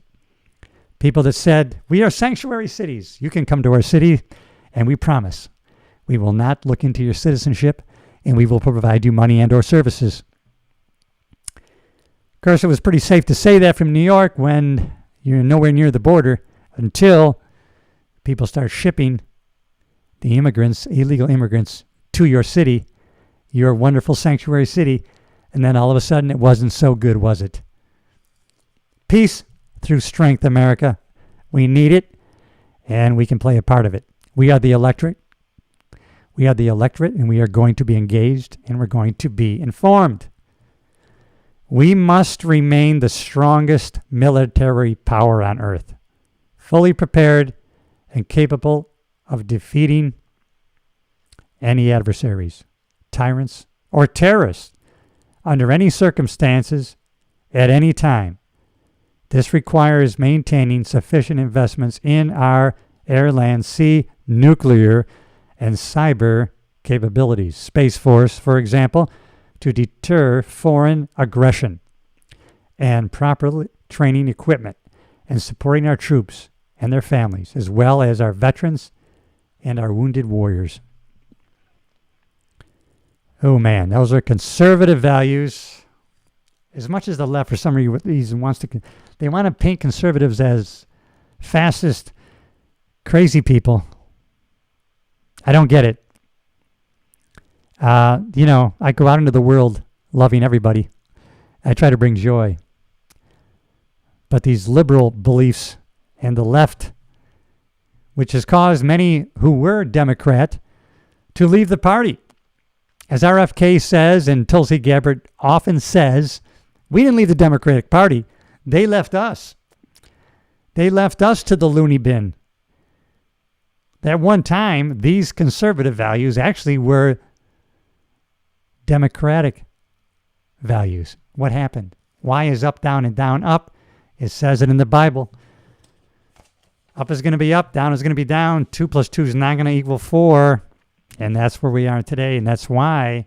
Speaker 1: People that said, we are sanctuary cities. You can come to our city, and we promise we will not look into your citizenship, and we will provide you money and or services. Of course, it was pretty safe to say that from New York when you're nowhere near the border until people start shipping the immigrants, illegal immigrants, to your city, your wonderful sanctuary city, and then all of a sudden it wasn't so good, was it? Peace through strength, America. We need it, and we can play a part of it. We are the electorate. We are the electorate, and we are going to be engaged, and we're going to be informed. We must remain the strongest military power on earth, fully prepared and capable of defeating any adversaries, tyrants, or terrorists under any circumstances at any time. This requires maintaining sufficient investments in our air, land, sea, nuclear, and cyber capabilities. Space Force, for example, to deter foreign aggression, and properly training equipment and supporting our troops and their families, as well as our veterans and our wounded warriors. Oh man, those are conservative values. As much as the left, for some reason, wants to, they want to paint conservatives as fascist, crazy people. I don't get it. I go out into the world loving everybody. I try to bring joy. But these liberal beliefs and the left, which has caused many who were Democrat to leave the party. As RFK says, and Tulsi Gabbard often says, we didn't leave the Democratic Party. They left us. They left us to the loony bin. At one time, these conservative values actually were Democratic values. What happened? Why is up, down, and down, up? It says it in the Bible. Up is going to be up, down is going to be down. 2 plus 2 is not going to equal 4. And that's where we are today. And that's why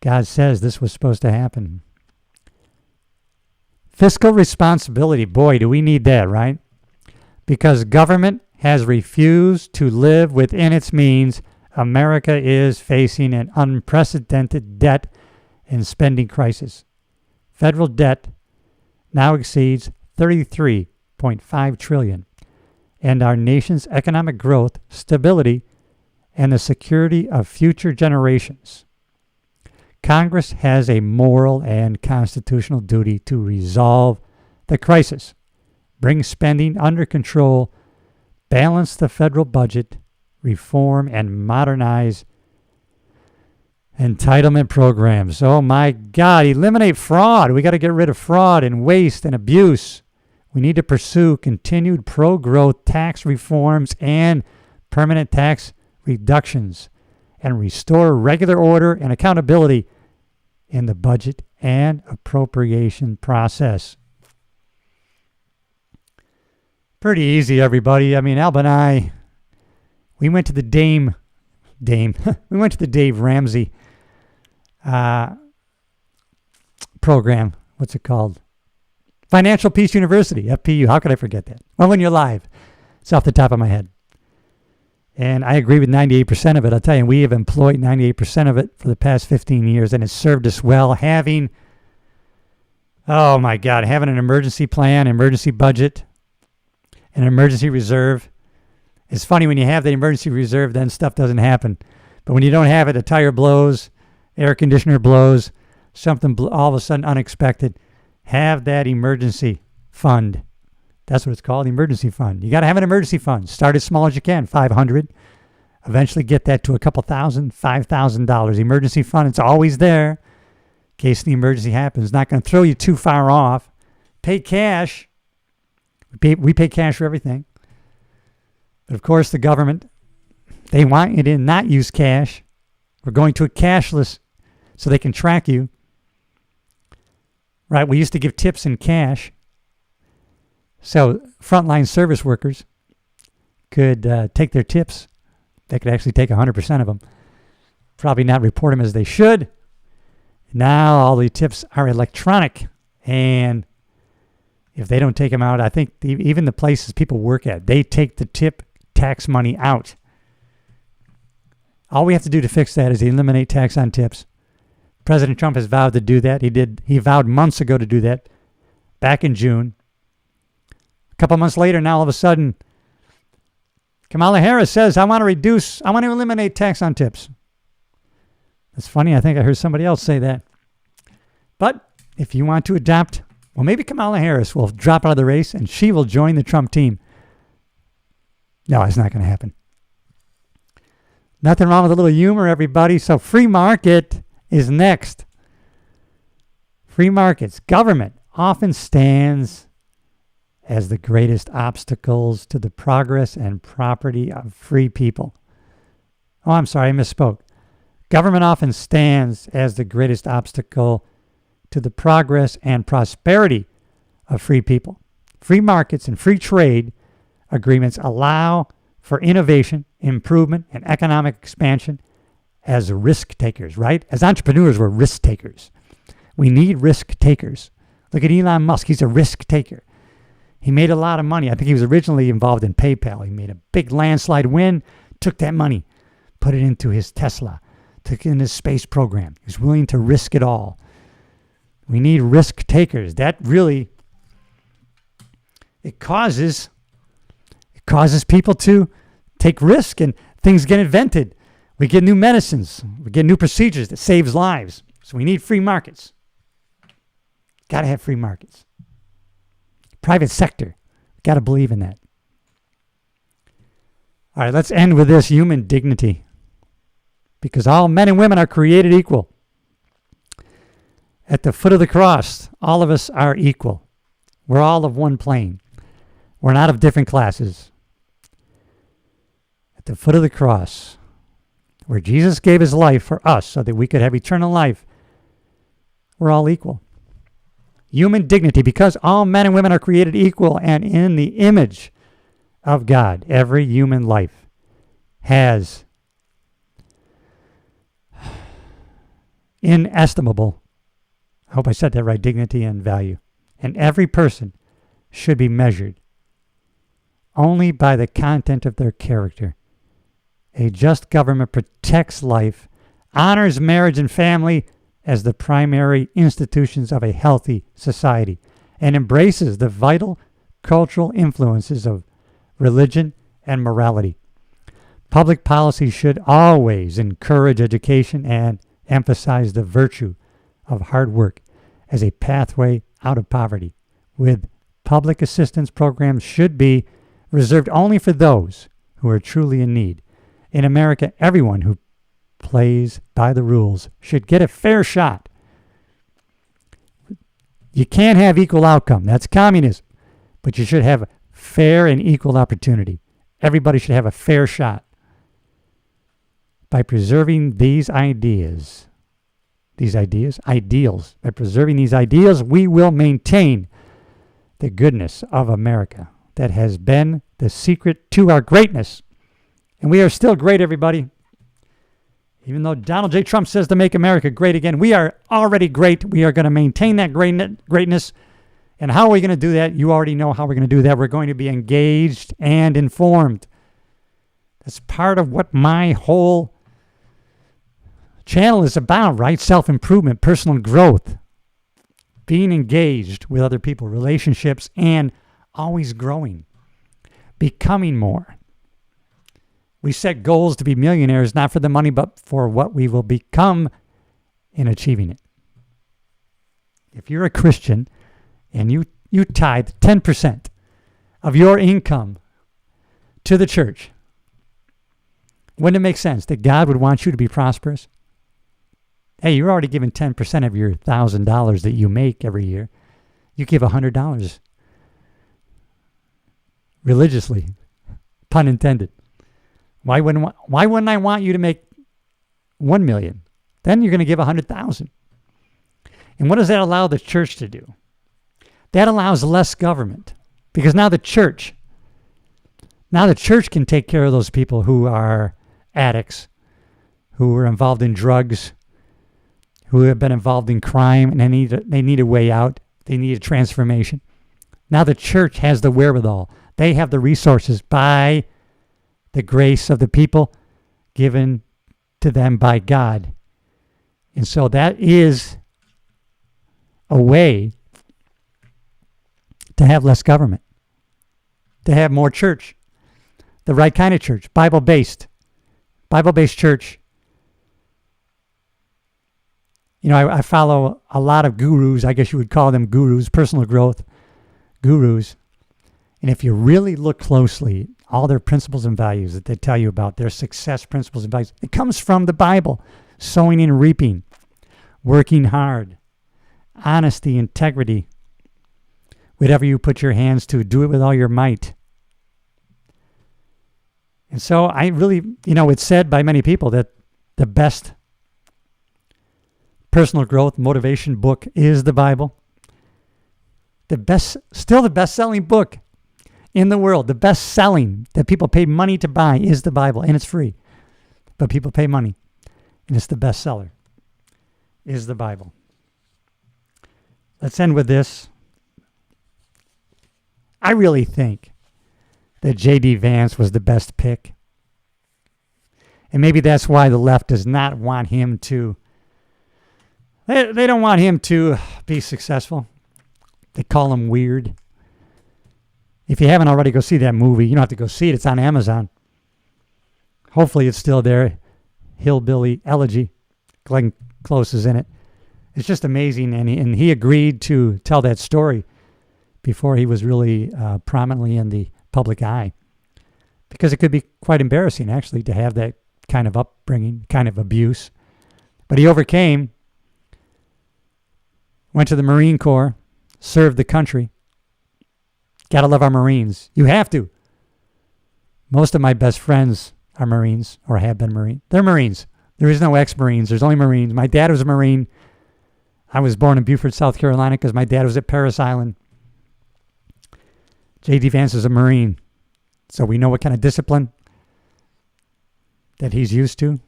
Speaker 1: God says this was supposed to happen. Fiscal responsibility. Boy, do we need that, right? Because government has refused to live within its means, America is facing an unprecedented debt and spending crisis. Federal debt now exceeds $33.5 trillion, and our nation's economic growth, stability, and the security of future generations. Congress has a moral and constitutional duty to resolve the crisis, bring spending under control, balance the federal budget, reform and modernize entitlement programs. Oh my God, eliminate fraud. We got to get rid of fraud and waste and abuse. We need to pursue continued pro-growth tax reforms and permanent tax reductions and restore regular order and accountability in the budget and appropriation process. Pretty easy, everybody. I mean, Alba and I, we went to the we went to the Dave Ramsey program. What's it called? Financial Peace University, FPU. How could I forget that? Well, when you're live, it's off the top of my head. And I agree with 98% of it. I'll tell you, we have employed 98% of it for the past 15 years, and it's served us well. Having an emergency plan, emergency budget, an emergency reserve. It's funny when you have the emergency reserve, then stuff doesn't happen. But when you don't have it, a tire blows, air conditioner blows, something all of a sudden unexpected. Have that emergency fund. That's what it's called, emergency fund. You got to have an emergency fund. Start as small as you can, $500. Eventually get that to a couple thousand, $5,000. Emergency fund, it's always there in case the emergency happens. Not going to throw you too far off. Pay cash. We pay cash for everything. But of course, the government, they want you to not use cash. We're going to a cashless so they can track you. Right? We used to give tips in cash. So frontline service workers could take their tips. They could actually take 100% of them. Probably not report them as they should. Now all the tips are electronic. And if they don't take them out, I think even the places people work at, they take the tip tax money out. All we have to do to fix that is eliminate tax on tips. President Trump has vowed to do that. He vowed months ago to do that, back in June. A couple months later, now all of a sudden, Kamala Harris says, I want to eliminate tax on tips. That's funny. I think I heard somebody else say that. But if you want to adopt, well, maybe Kamala Harris will drop out of the race and she will join the Trump team. No, it's not going to happen. Nothing wrong with a little humor, everybody. So free market is next. Free markets. Government often stands as the greatest obstacles to the progress and property of free people. Oh, I'm sorry, I misspoke. Government often stands as the greatest obstacle to the progress and prosperity of free people. Free markets and free trade agreements allow for innovation, improvement, and economic expansion as risk takers, right? As entrepreneurs, we're risk takers. We need risk takers. Look at Elon Musk. He's a risk taker. He made a lot of money. I think he was originally involved in PayPal. He made a big landslide win, took that money, put it into his Tesla, took it in his space program. He was willing to risk it all. We need risk takers. That really, it causes people to take risk and things get invented. We get new medicines. We get new procedures that saves lives. So we need free markets. Got to have free markets. Private sector. Got to believe in that. All right, let's end with this: human dignity. Because all men and women are created equal. At the foot of the cross, all of us are equal. We're all of one plane. We're not of different classes. At the foot of the cross, where Jesus gave his life for us so that we could have eternal life, we're all equal. Human dignity, because all men and women are created equal and in the image of God. Every human life has inestimable, I hope I said that right, dignity and value. And every person should be measured only by the content of their character. A just government protects life, honors marriage and family as the primary institutions of a healthy society, and embraces the vital cultural influences of religion and morality. Public policy should always encourage education and emphasize the virtue of hard work as a pathway out of poverty, with public assistance programs should be reserved only for those who are truly in need. In America, everyone who plays by the rules should get a fair shot. You can't have equal outcome. That's communism. But you should have fair and equal opportunity. Everybody should have a fair shot. By preserving these ideals, by preserving these ideals, we will maintain the goodness of America that has been the secret to our greatness. And we are still great, everybody. Even though Donald J. Trump says to make America great again, we are already great. We are going to maintain that greatness. And how are we going to do that? You already know how we're going to do that. We're going to be engaged and informed. That's part of what my whole channel is about, right? Self-improvement, personal growth, being engaged with other people, relationships, and always growing, becoming more. We set goals to be millionaires, not for the money, but for what we will become in achieving it. If you're a Christian and you tithe 10% of your income to the church, wouldn't it make sense that God would want you to be prosperous? Hey, you're already giving 10% of your $1,000 that you make every year. You give $100 religiously, pun intended. Why wouldn't I want you to make $1 million? Then you're going to give $100,000. And what does that allow the church to do? That allows less government, because now the church can take care of those people who are addicts, who are involved in drugs, who have been involved in crime, and they need a way out. They need a transformation. Now the church has the wherewithal. They have the resources by the grace of the people given to them by God. And so that is a way to have less government, to have more church, the right kind of church, Bible-based church. You know, I follow a lot of gurus. I guess you would call them gurus, personal growth gurus. And if you really look closely, all their principles and values that they tell you about, their success principles and values, it comes from the Bible. Sowing and reaping, working hard, honesty, integrity. Whatever you put your hands to, do it with all your might. And so I really, you know, it's said by many people that the best personal growth motivation book is the Bible. Still the best-selling book in the world, the best-selling that people pay money to buy is the Bible, and it's free. But people pay money, and it's the bestseller, is the Bible. Let's end with this. I really think that J.D. Vance was the best pick. And maybe that's why the left does not want him to, they don't want him to be successful. They call him weird. If you haven't already, go see that movie. You don't have to go see it. It's on Amazon. Hopefully it's still there. Hillbilly Elegy. Glenn Close is in it. It's just amazing. And he agreed to tell that story before he was really prominently in the public eye. Because it could be quite embarrassing, actually, to have that kind of upbringing, kind of abuse. But he overcame, went to the Marine Corps, served the country. Got to love our Marines. You have to. Most of my best friends are Marines or have been Marine. They're Marines. There is no ex-Marines. There's only Marines. My dad was a Marine. I was born in Beaufort, South Carolina because my dad was at Parris Island. J.D. Vance is a Marine. So we know what kind of discipline that he's used to.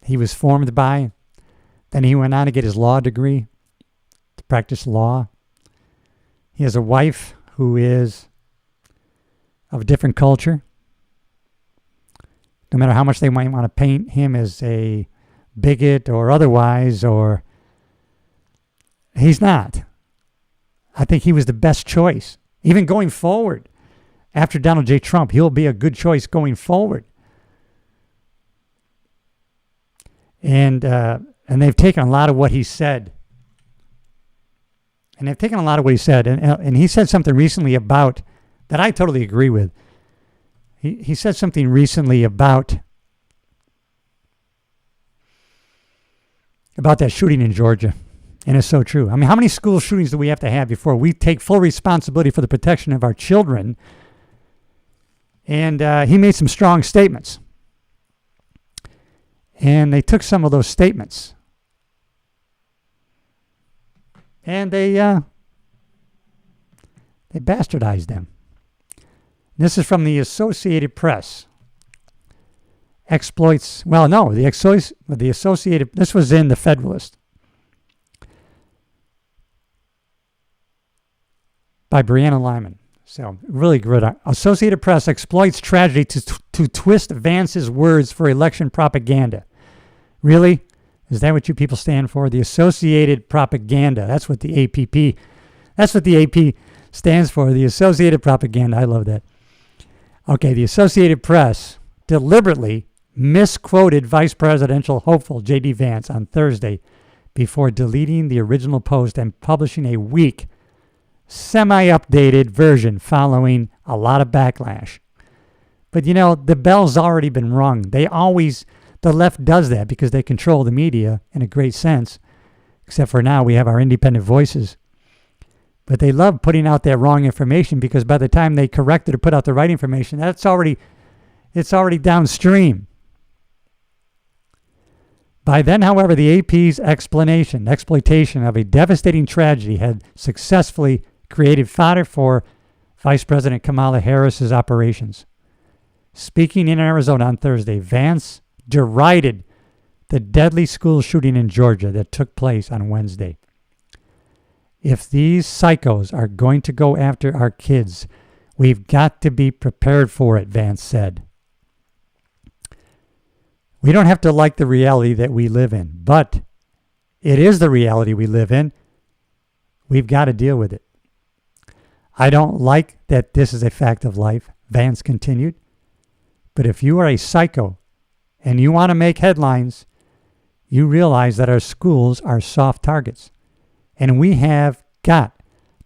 Speaker 1: He was formed by. Then he went on to get his law degree to practice law. He has a wife who is of a different culture. No matter how much they might want to paint him as a bigot or otherwise, or he's not. I think he was the best choice. Even going forward, after Donald J. Trump, he'll be a good choice going forward. And they've taken a lot of what he said. And he said something recently about, that I totally agree with. He said something recently about that shooting in Georgia. And it's so true. I mean, how many school shootings do we have to have before we take full responsibility for the protection of our children? And he made some strong statements. And they took some of those statements and they bastardized them. This is from the Associated Press. This was in the Federalist by Brianna Lyman. So really good. Associated Press exploits tragedy to twist Vance's words for election propaganda. Really? Is that what you people stand for? The Associated Propaganda. That's what the AP stands for. The Associated Propaganda. I love that. Okay, the Associated Press deliberately misquoted Vice Presidential hopeful J.D. Vance on Thursday before deleting the original post and publishing a weak, semi-updated version following a lot of backlash. But you know, the bell's already been rung. The left does that because they control the media in a great sense, except for now we have our independent voices. But they love putting out that wrong information because by the time they correct it or put out the right information, it's already downstream. By then, however, the AP's exploitation of a devastating tragedy had successfully created fodder for Vice President Kamala Harris's operations. Speaking in Arizona on Thursday, Vance derided the deadly school shooting in Georgia that took place on Wednesday. If these psychos are going to go after our kids, we've got to be prepared for it, Vance said. We don't have to like the reality that we live in, but it is the reality we live in. We've got to deal with it. I don't like that this is a fact of life, Vance continued. But if you are a psycho and you want to make headlines, you realize that our schools are soft targets. And we have got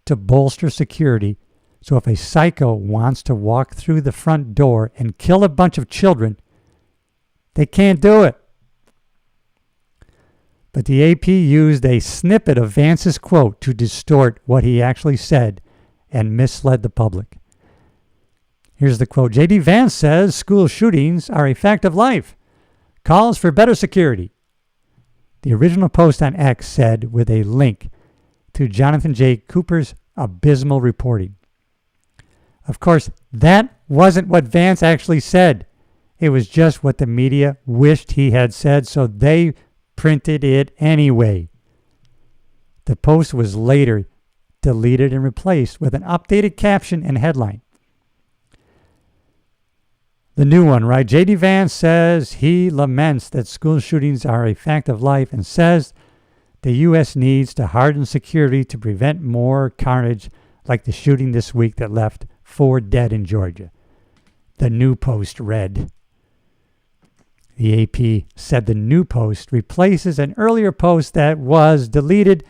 Speaker 1: to bolster security. So if a psycho wants to walk through the front door and kill a bunch of children, they can't do it. But the AP used a snippet of Vance's quote to distort what he actually said and misled the public. Here's the quote. J.D. Vance says school shootings are a fact of life. Calls for better security. The original post on X said with a link to Jonathan J. Cooper's abysmal reporting. Of course, that wasn't what Vance actually said. It was just what the media wished he had said, so they printed it anyway. The post was later deleted and replaced with an updated caption and headline. The new one, right? J.D. Vance says he laments that school shootings are a fact of life and says the U.S. needs to harden security to prevent more carnage like the shooting this week that left 4 dead in Georgia. The new post read. The AP said the new post replaces an earlier post that was deleted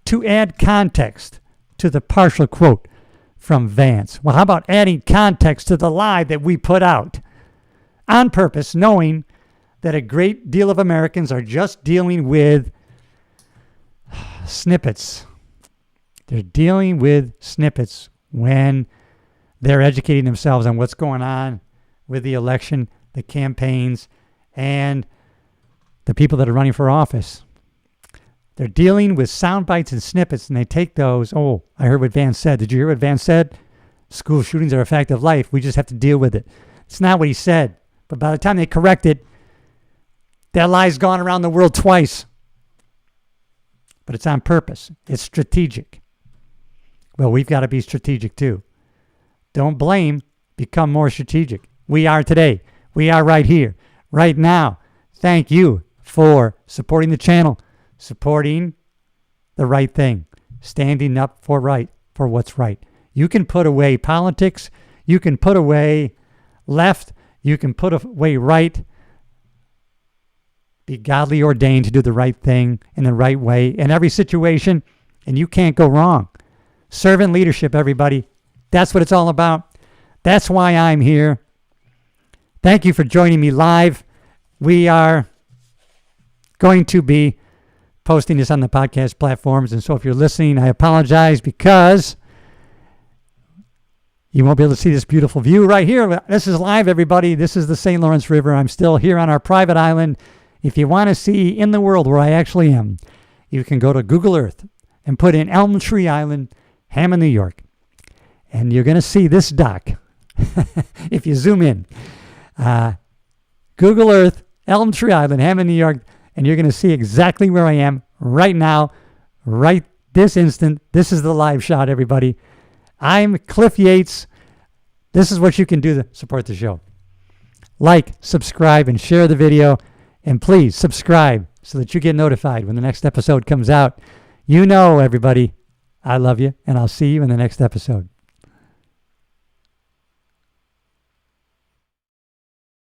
Speaker 1: to add context to the partial quote from Vance. Well, how about adding context to the lie that we put out? On purpose, knowing that a great deal of Americans are just dealing with snippets. They're dealing with snippets when they're educating themselves on what's going on with the election, the campaigns, and the people that are running for office. They're dealing with sound bites and snippets, and they take those. Oh, I heard what Vance said. Did you hear what Vance said? School shootings are a fact of life. We just have to deal with it. It's not what he said. But by the time they correct it, that lie's gone around the world twice. But it's on purpose. It's strategic. Well, we've got to be strategic too. Don't blame. Become more strategic. We are today. We are right here, right now. Thank you for supporting the channel, supporting the right thing, standing up for what's right. You can put away politics. You can put away left. You can put away right. Be godly ordained to do the right thing in the right way in every situation, and you can't go wrong. Servant leadership, everybody. That's what it's all about. That's why I'm here. Thank you for joining me live. We are going to be posting this on the podcast platforms, and so if you're listening, I apologize because you won't be able to see this beautiful view right here. This is live, everybody. This is the St. Lawrence River. I'm still here on our private island. If you want to see in the world where I actually am, you can go to Google Earth and put in Elm Tree Island, Hammond, New York. And you're going to see this dock if you zoom in. Google Earth, Elm Tree Island, Hammond, New York, and you're going to see exactly where I am right now, right this instant. This is the live shot, everybody. I'm Cliff Yates. This is what you can do to support the show. Like, subscribe, and share the video. And please subscribe so that you get notified when the next episode comes out. You know, everybody, I love you, and I'll see you in the next episode.